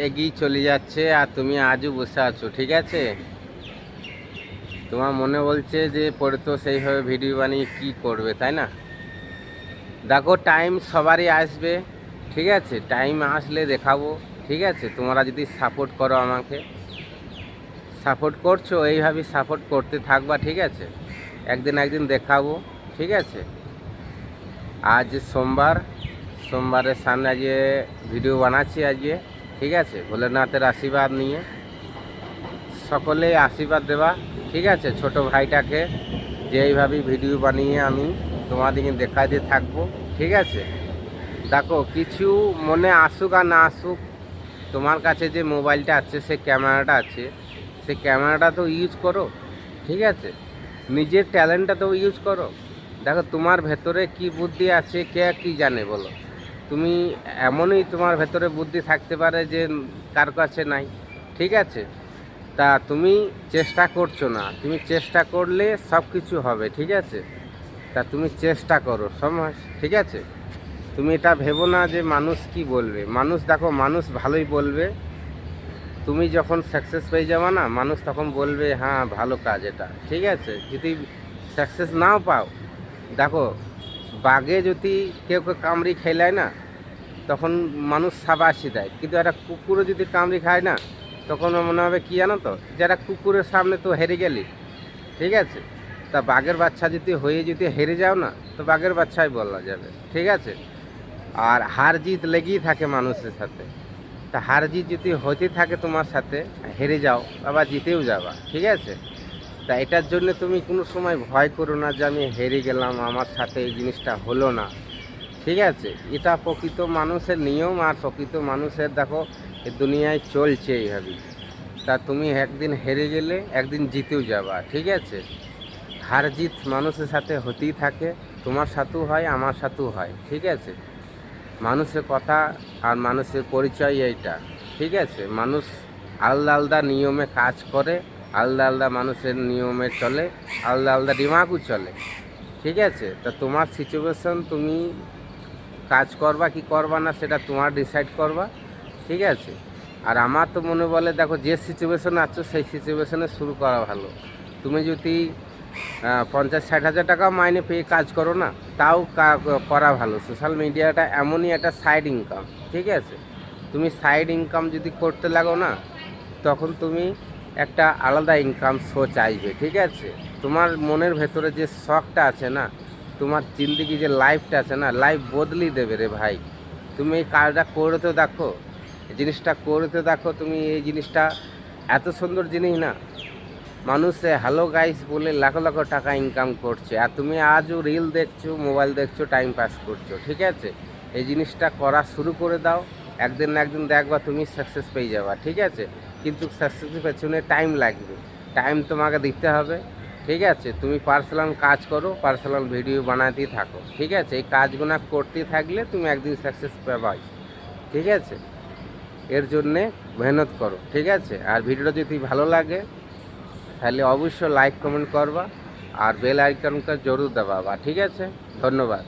এগিয়ে চলে যাচ্ছে আর তুমি আজও বসে আছো, ঠিক আছে? তোমার মনে বলছে যে পরে তো সেইভাবে ভিডিও বানিয়ে কি করবে, তাই না? দেখো, টাইম সবারই আসবে, ঠিক আছে? টাইম আসলে দেখাবো, ঠিক আছে? তোমরা যদি সাপোর্ট করো, আমাকে সাপোর্ট করছো, এইভাবেই সাপোর্ট করতে থাকবা, ঠিক আছে? একদিন দেখাবো, ঠিক আছে? আজ সোমবার, সোমবারের সামনে আজকে ভিডিও বানাচ্ছি আজকে, ঠিক আছে? ভোলেনাথের আশীর্বাদ নিয়ে সকলেই আশীর্বাদ দেবা, ঠিক আছে? ছোট ভাইটাকে যে এইভাবেই ভিডিও বানিয়ে আমি তোমাদেরকে দেখাতে থাকবো, ঠিক আছে? দেখো, কিছু মনে আসুক আর না আসুক, তোমার কাছে যে মোবাইলটা আছে, সে ক্যামেরাটা আছে, সে ক্যামেরাটা তো ইউজ করো, ঠিক আছে? নিজের ট্যালেন্টটা তো ইউজ করো। দেখো, তোমার ভেতরে কি বুদ্ধি আছে কে কি জানে বলো? তুমি এমনই তোমার ভেতরে বুদ্ধি থাকতে পারে যে কার কাছে নাই, ঠিক আছে? তা তুমি চেষ্টা করছো না, তুমি চেষ্টা করলে সব কিছু হবে, ঠিক আছে? তা তুমি চেষ্টা করো সময়, ঠিক আছে? তুমি এটা ভেবো না যে মানুষ কি বলবে। মানুষ, দেখো, মানুষ ভালোই বলবে। তুমি যখন সাকসেস পেয়ে যাবে না, মানুষ তখন বলবে হ্যাঁ ভালো কাজ এটা, ঠিক আছে? যদি সাকসেস নাও পাও, দেখো, বাঘে যদি কেউ কামড়ি খেলায় না, তখন মানুষ সাবাসি দেয়, কিন্তু একটা কুকুরও যদি কামড়ি খায় না, তখন মনে হবে কী জানো তো, যারা কুকুরের সামনে তো হেরে গেলি, ঠিক আছে? তা বাঘের বাচ্চা যদি হয়ে যদি হেরে যাও না, তো বাঘের বাচ্চাই বলা যাবে, ঠিক আছে? আর হার জিত লেগেই থাকে মানুষের সাথে। তা হার জিত যদি হতে থাকে তোমার সাথে, হেরে যাও আবার জিতেও যাবা, ঠিক আছে? তা এটার জন্য তুমি কোনো সময় ভয় করো না যে আমি হেরে গেলাম, আমার সাথে এই জিনিসটা হলো না, ঠিক আছে? এটা প্রকৃত মানুষের নিয়ম, আর প্রকৃত মানুষের, দেখো, এই দুনিয়ায় চলছে এইভাবেই। তা তুমি একদিন হেরে গেলে একদিন জিতেও যাবা, ঠিক আছে? হার জিত মানুষের সাথে হতেই থাকে, তোমার সাথেও হয়, আমার সাথেও হয়, ঠিক আছে? মানুষের কথা আর মানুষের পরিচয় এইটা, ঠিক আছে? মানুষ আলাদা আলাদা নিয়মে কাজ করে, আলাদা আলাদা মানুষের নিয়মে চলে, আলাদা আলাদা দিমাগও চলে, ঠিক আছে? তা তোমার সিচুয়েশন, তুমি কাজ করবা কি করবা না সেটা তোমার ডিসাইড করবা, ঠিক আছে? আর আমার তো মনে বলে, দেখো, যে সিচুয়েশনে আছো সেই সিচুয়েশনে শুরু করা ভালো। তুমি যদি 50-60 হাজার টাকা মাইনে পেয়ে কাজ করো না, তাও করা ভালো। সোশ্যাল মিডিয়াটা এমনই একটা সাইড ইনকাম, ঠিক আছে? তুমি সাইড ইনকাম যদি করতে লাগো না, তখন তুমি একটা আলাদা ইনকাম সোর্স আসবে, ঠিক আছে? তোমার মনের ভেতরে যে শখটা আছে না, তোমার জিন্দগি যে লাইফটা আছে না, লাইফ বদলিয়ে দেবে রে ভাই। তুমি এই কাজটা করে তো দেখো, এই জিনিসটা করে তো দেখো, তুমি এই জিনিসটা এত সুন্দর জিনিস না, মানুষ হ্যালো গাইস বলে লাখ লাখ টাকা ইনকাম করছে, আর তুমি আজও রিল দেখছো, মোবাইল দেখছো, টাইম পাস করছো, ঠিক আছে? এই জিনিসটা করা শুরু করে দাও, একদিন না একদিন দেখবা তুমি সাকসেস পেয়ে যাবা, ঠিক আছে? কিন্তু সাকসেসের পেছনে টাইম লাগবে, টাইম তোমাকে দিতে হবে, ঠিক আছে? তুমি পার্সোনাল কাজ করো, পার্সোনাল ভিডিও বানাতেই থাকো, ঠিক আছে? এই কাজগুলো করতে থাকলে তুমি একদিন সাকসেস পাবাই, ঠিক আছে? এর জন্যে মেহনত করো, ঠিক আছে? আর ভিডিওটা যদি ভালো লাগে তাহলে অবশ্যই লাইক কমেন্ট করবা, আর বেল আইকনটা জরুর দাবাবা, ঠিক আছে? ধন্যবাদ।